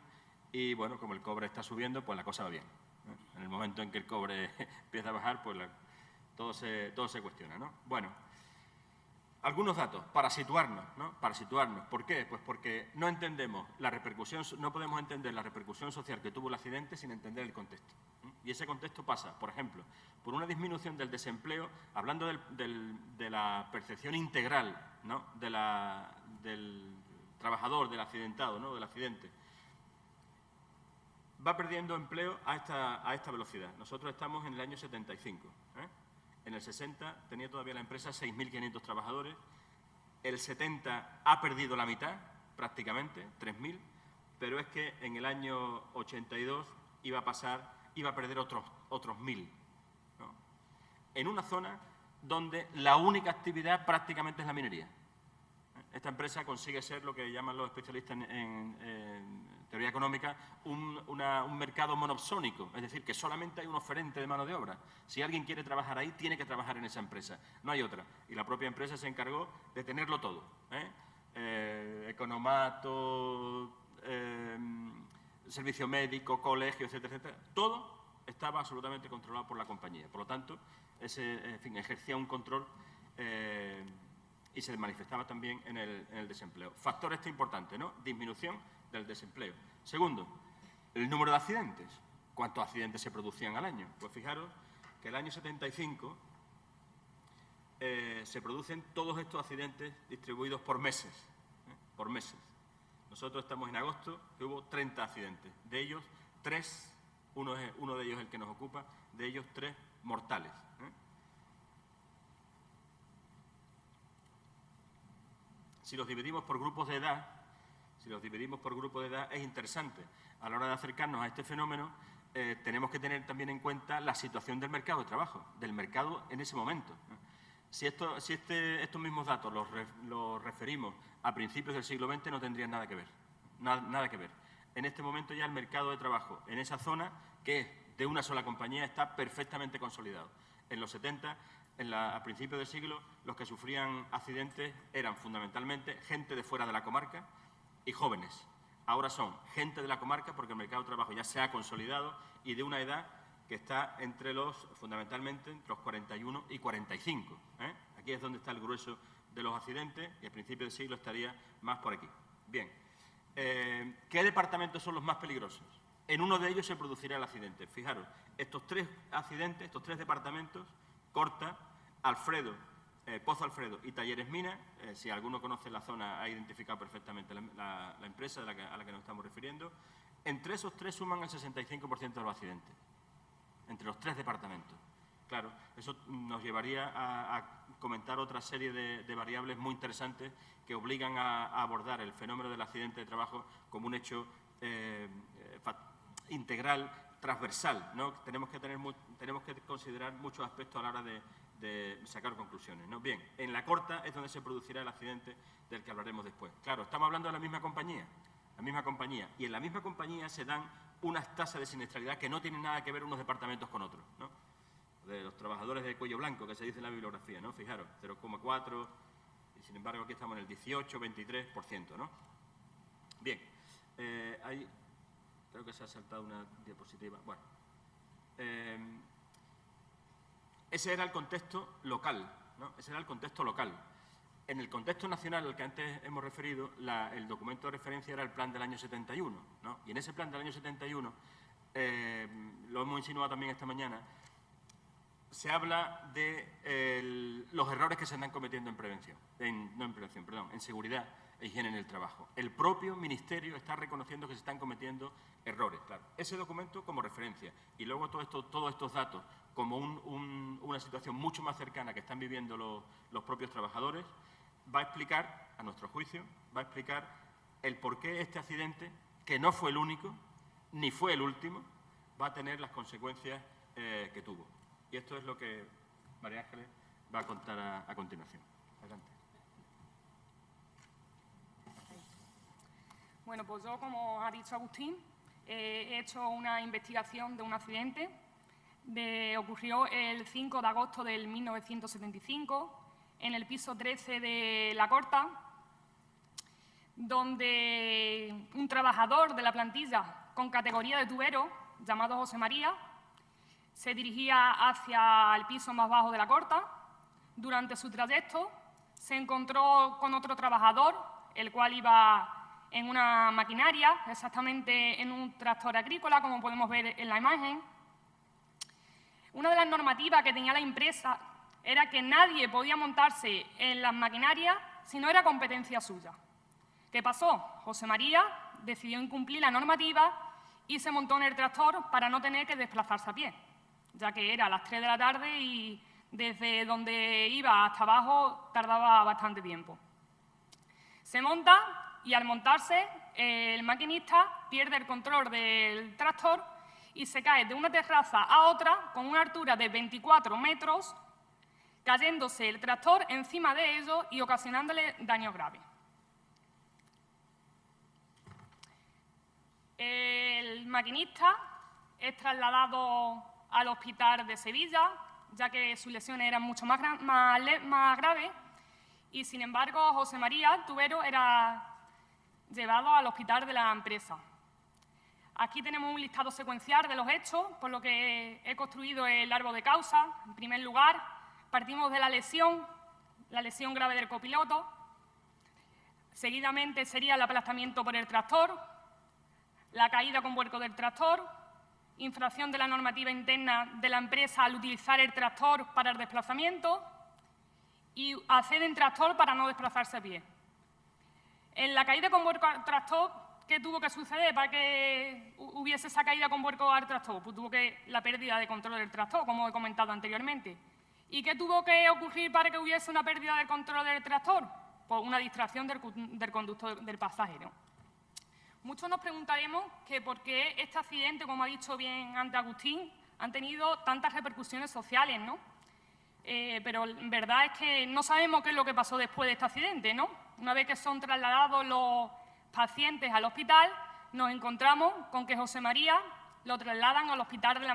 y bueno, como el cobre está subiendo, pues la cosa va bien, ¿no? En el momento en que el cobre empieza a bajar, pues todo se cuestiona, ¿no? Bueno, algunos datos para situarnos, ¿no? Para situarnos. ¿Por qué? Pues porque no entendemos la repercusión, no podemos entender la repercusión social que tuvo el accidente sin entender el contexto. Y ese contexto pasa, por ejemplo, por una disminución del desempleo, hablando de la percepción integral, ¿no? Del trabajador, del accidentado, ¿no? Del accidente. Va perdiendo empleo a esta velocidad. Nosotros estamos en el año 75, ¿eh? En el 60 tenía todavía la empresa 6.500 trabajadores. El 70 ha perdido la mitad, prácticamente, 3.000, pero es que en el año 82 iba a perder otros 1.000, ¿no? En una zona donde la única actividad prácticamente es la minería. Esta empresa consigue ser lo que llaman los especialistas en teoría económica un mercado monopsónico, es decir, que solamente hay un oferente de mano de obra. Si alguien quiere trabajar ahí, tiene que trabajar en esa empresa, no hay otra. Y la propia empresa se encargó de tenerlo todo, economato, servicio médico, colegio, etcétera, etcétera. Todo estaba absolutamente controlado por la compañía. Por lo tanto, ejercía un control y se manifestaba también en el desempleo. Factor importante, ¿no? Disminución del desempleo. Segundo, el número de accidentes. ¿Cuántos accidentes se producían al año? Pues fijaros que el año 75 se producen todos estos accidentes distribuidos por meses. Por meses. Nosotros estamos en agosto, que hubo 30 accidentes. De ellos, 3, uno de ellos el que nos ocupa, de ellos 3 mortales. Si los dividimos por grupos de edad, es interesante. A la hora de acercarnos a este fenómeno, tenemos que tener también en cuenta la situación del mercado de trabajo, del mercado en ese momento. Si estos mismos datos los referimos a principios del siglo XX, no tendrían nada que ver. Nada que ver. En este momento ya el mercado de trabajo en esa zona, que es de una sola compañía, está perfectamente consolidado. En los 70, a principios del siglo, los que sufrían accidentes eran fundamentalmente gente de fuera de la comarca y jóvenes. ahora son gente de la comarca porque el mercado de trabajo ya se ha consolidado y de una edad que está fundamentalmente entre los 41 y 45. Aquí es donde está el grueso de los accidentes y a principios del siglo estaría más por aquí. Bien, ¿qué departamentos son los más peligrosos? En uno de ellos se producirá el accidente. Fijaros, estos tres accidentes, estos tres departamentos, Corta, Alfredo, Pozo Alfredo y Talleres Mina, si alguno conoce la zona ha identificado perfectamente la empresa a la que nos estamos refiriendo, entre esos tres suman el 65% de los accidentes, entre los tres departamentos. Claro, eso nos llevaría a comentar otra serie de variables muy interesantes que obligan a abordar el fenómeno del accidente de trabajo como un hecho integral, transversal, ¿no? Tenemos que considerar muchos aspectos a la hora de sacar conclusiones, ¿no? Bien, en la Corta es donde se producirá el accidente del que hablaremos después. Claro, estamos hablando de la misma compañía, y en la misma compañía se dan unas tasas de siniestralidad que no tienen nada que ver unos departamentos con otros, ¿no? De los trabajadores de cuello blanco, que se dice en la bibliografía, ¿no? Fijaros, 0,4, y sin embargo aquí estamos en el 18, 23%, ¿no? Bien, creo que se ha saltado una diapositiva. Bueno, ese era el contexto local, ¿no? Ese era el contexto local. En el contexto nacional al que antes hemos referido, el documento de referencia era el plan del año 71, ¿no? Y en ese plan del año 71, lo hemos insinuado también esta mañana, se habla de los errores que se están cometiendo en seguridad e higiene en el trabajo. El propio Ministerio está reconociendo que se están cometiendo errores, claro. Ese documento como referencia y luego todos estos datos como una situación mucho más cercana que están viviendo los propios trabajadores, va a explicar, a nuestro juicio, el por qué este accidente, que no fue el único, ni fue el último, va a tener las consecuencias que tuvo. Y esto es lo que María Ángeles va a contar a continuación. Adelante. Bueno, pues yo, como ha dicho Agustín, he hecho una investigación de un accidente ocurrió el 5 de agosto del 1975 en el piso 13 de La Corta, donde un trabajador de la plantilla con categoría de tubero, llamado José María, se dirigía hacia el piso más bajo de La Corta. Durante su trayecto se encontró con otro trabajador, el cual iba en una maquinaria, exactamente en un tractor agrícola, como podemos ver en la imagen. Una de las normativas que tenía la empresa era que nadie podía montarse en las maquinarias si no era competencia suya. ¿Qué pasó? José María decidió incumplir la normativa y se montó en el tractor para no tener que desplazarse a pie, ya que era a las 3 de la tarde y desde donde iba hasta abajo tardaba bastante tiempo. Se monta y al montarse el maquinista pierde el control del tractor y se cae de una terraza a otra con una altura de 24 metros, cayéndose el tractor encima de ellos y ocasionándole daños graves. El maquinista es trasladado al hospital de Sevilla, ya que sus lesiones eran mucho más graves, y sin embargo José María, el tubero, era llevado al hospital de la empresa. Aquí tenemos un listado secuencial de los hechos, por lo que he construido el árbol de causa. En primer lugar, partimos de la lesión grave del copiloto. Seguidamente sería el aplastamiento por el tractor, la caída con vuelco del tractor, infracción de la normativa interna de la empresa al utilizar el tractor para el desplazamiento y hacer en tractor para no desplazarse a pie. En la caída con vuelco al tractor, ¿qué tuvo que suceder para que hubiese esa caída con vuelco al tractor? Pues tuvo que la pérdida de control del tractor, como he comentado anteriormente. ¿Y qué tuvo que ocurrir para que hubiese una pérdida de control del tractor? Pues una distracción del conductor del pasajero. Muchos nos preguntaremos que por qué este accidente, como ha dicho bien antes Agustín, han tenido tantas repercusiones sociales, ¿no? Pero en verdad es que no sabemos qué es lo que pasó después de este accidente, ¿no? Una vez que son trasladados los pacientes al hospital, nos encontramos con que José María lo trasladan al hospital de la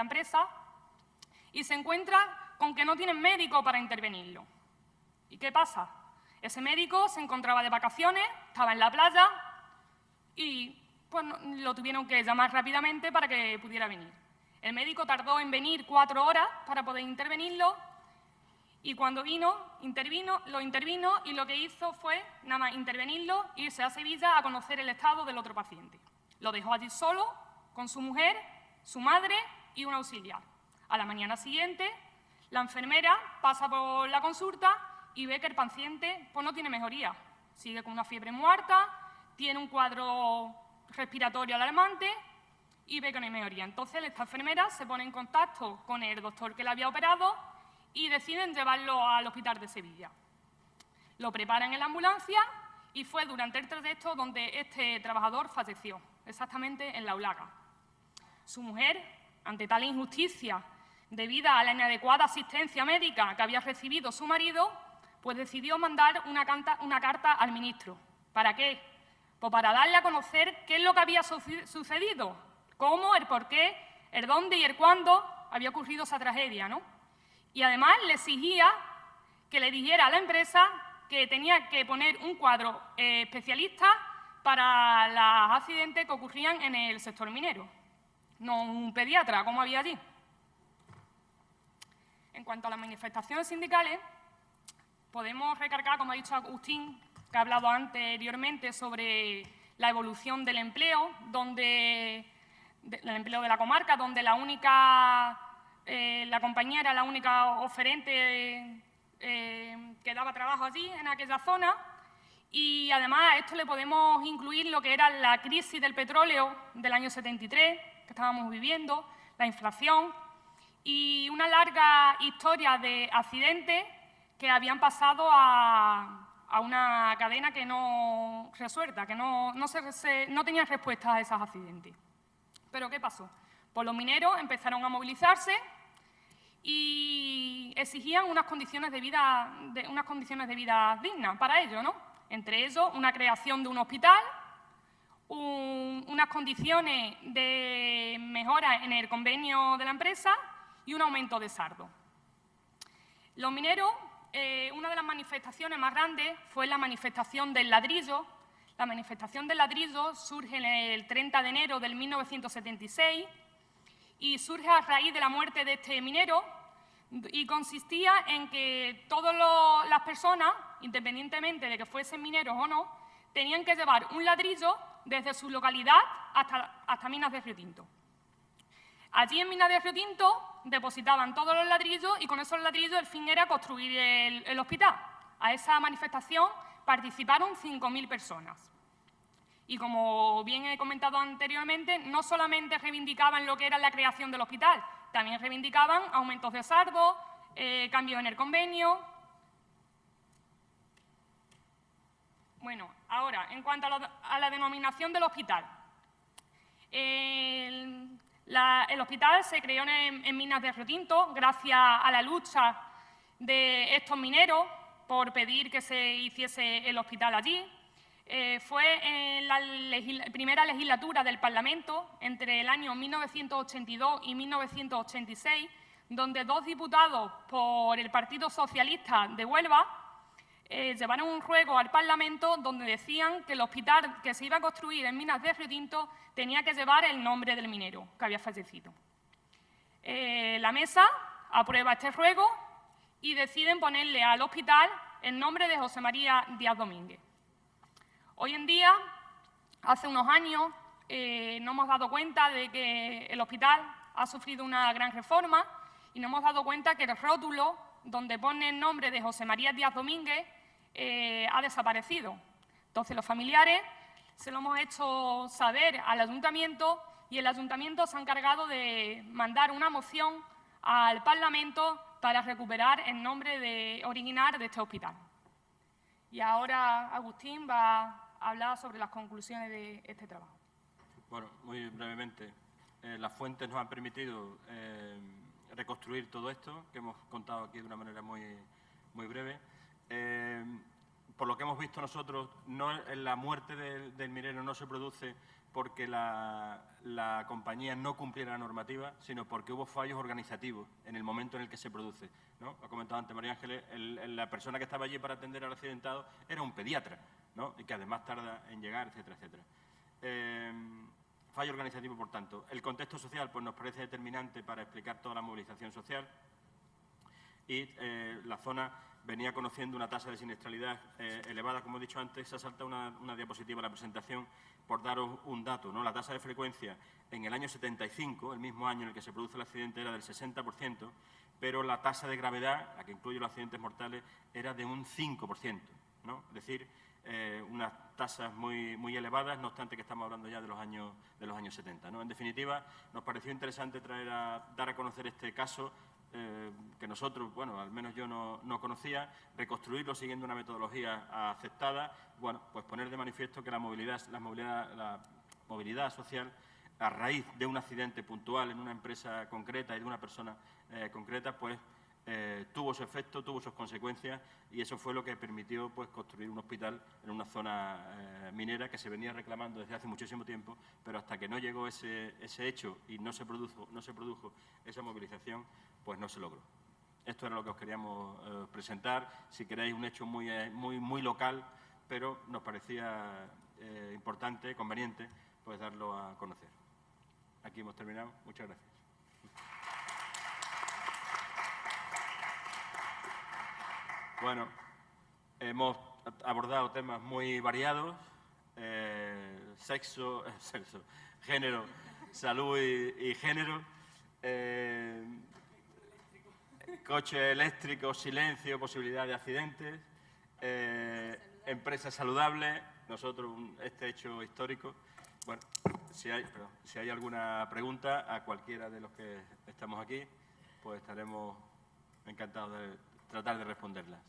empresa, y se encuentra con que no tienen médico para intervenirlo. ¿Y qué pasa? Ese médico se encontraba de vacaciones, estaba en la playa y pues, lo tuvieron que llamar rápidamente para que pudiera venir. El médico tardó en venir 4 horas para poder intervenirlo y cuando vino, lo intervino y lo que hizo fue nada más intervenirlo, irse a Sevilla a conocer el estado del otro paciente. Lo dejó allí solo, con su mujer, su madre y un auxiliar. A la mañana siguiente, la enfermera pasa por la consulta y ve que el paciente pues, no tiene mejoría. Sigue con una fiebre muy alta, tiene un cuadro respiratorio alarmante y ve que no hay mejoría. Entonces, esta enfermera se pone en contacto con el doctor que la había operado y deciden llevarlo al hospital de Sevilla. Lo preparan en la ambulancia y fue durante el trayecto donde este trabajador falleció, exactamente en La Olaga. Su mujer, ante tal injusticia debida a la inadecuada asistencia médica que había recibido su marido, pues decidió mandar una carta al ministro. ¿Para qué? Pues para darle a conocer qué es lo que había sucedido, cómo, el por qué, el dónde y el cuándo había ocurrido esa tragedia, ¿no? Y además le exigía que le dijera a la empresa que tenía que poner un cuadro especialista para los accidentes que ocurrían en el sector minero, no un pediatra como había allí. En cuanto a las manifestaciones sindicales, podemos recargar, como ha dicho Agustín, que ha hablado anteriormente sobre la evolución del empleo, el empleo de la comarca, donde la compañía era la única oferente que daba trabajo allí, en aquella zona. Y además a esto le podemos incluir lo que era la crisis del petróleo del año 73, que estábamos viviendo, la inflación y una larga historia de accidentes que habían pasado a una cadena que no resuelta, que no tenía respuesta a esos accidentes. ¿Pero qué pasó? Pues los mineros empezaron a movilizarse y exigían unas condiciones de vida dignas para ellos, ¿no? Entre ellos, una creación de un hospital, unas condiciones de mejora en el convenio de la empresa y un aumento de sardo. Los mineros, una de las manifestaciones más grandes fue la manifestación del ladrillo. La manifestación del ladrillo surge el 30 de enero del 1976 y surge a raíz de la muerte de este minero y consistía en que todas las personas, independientemente de que fuesen mineros o no, tenían que llevar un ladrillo desde su localidad hasta Minas de Río Tinto. Allí en Minas de Río Tinto depositaban todos los ladrillos y con esos ladrillos el fin era construir el hospital. A esa manifestación participaron 5.000 personas. Y como bien he comentado anteriormente, no solamente reivindicaban lo que era la creación del hospital, también reivindicaban aumentos de sardo, cambios en el convenio. Bueno, ahora, en cuanto a la denominación del hospital. El hospital se creó en Minas de Río Tinto gracias a la lucha de estos mineros por pedir que se hiciese el hospital allí. Fue en la primera legislatura del Parlamento, entre el año 1982 y 1986, donde 2 diputados por el Partido Socialista de Huelva llevaron un ruego al Parlamento donde decían que el hospital que se iba a construir en Minas de Río Tinto tenía que llevar el nombre del minero que había fallecido. La mesa aprueba este ruego y deciden ponerle al hospital el nombre de José María Díaz Domínguez. Hoy en día, hace unos años, nos hemos dado cuenta de que el hospital ha sufrido una gran reforma y nos hemos dado cuenta que el rótulo donde pone el nombre de José María Díaz Domínguez ha desaparecido. Entonces, los familiares se lo hemos hecho saber al ayuntamiento y el ayuntamiento se ha encargado de mandar una moción al Parlamento para recuperar el nombre original de este hospital. Y ahora Agustín va a hablar sobre las conclusiones de este trabajo. Bueno, muy brevemente. Las fuentes nos han permitido reconstruir todo esto, que hemos contado aquí de una manera muy breve. por lo que hemos visto nosotros, la muerte del minero no se produce porque la compañía no cumpliera la normativa, sino porque hubo fallos organizativos en el momento en el que se produce, ¿no? Lo ha comentado antes María Ángeles, la persona que estaba allí para atender al accidentado era un pediatra, ¿no? Y que además tarda en llegar, etcétera, etcétera. Fallo organizativo, por tanto. El contexto social pues, nos parece determinante para explicar toda la movilización social y la zona venía conociendo una tasa de siniestralidad elevada, como he dicho antes. Se ha saltado una diapositiva a la presentación por daros un dato, ¿no? La tasa de frecuencia en el año 75, el mismo año en el que se produce el accidente, era del 60%, pero la tasa de gravedad, la que incluye los accidentes mortales, era de un 5%, ¿no? Es decir, unas tasas muy elevadas, no obstante que estamos hablando ya de los años 70, ¿no? En definitiva, nos pareció interesante dar a conocer este caso, que nosotros, bueno, al menos yo no conocía, reconstruirlo siguiendo una metodología aceptada, bueno, pues poner de manifiesto que la movilidad social, a raíz de un accidente puntual en una empresa concreta y de una persona concreta, pues tuvo su efecto, tuvo sus consecuencias, y eso fue lo que permitió pues construir un hospital en una zona minera que se venía reclamando desde hace muchísimo tiempo, pero hasta que no llegó ese hecho y no se produjo esa movilización, pues no se logró. Esto era lo que os queríamos presentar. Si queréis, un hecho muy local, pero nos parecía importante, conveniente, pues darlo a conocer. Aquí hemos terminado. Muchas gracias. Bueno, hemos abordado temas muy variados, sexo, género, salud y género, coche eléctrico, silencio, posibilidad de accidentes, empresas saludables, nosotros este hecho histórico. Bueno, si hay alguna pregunta a cualquiera de los que estamos aquí, pues estaremos encantados de tratar de responderlas.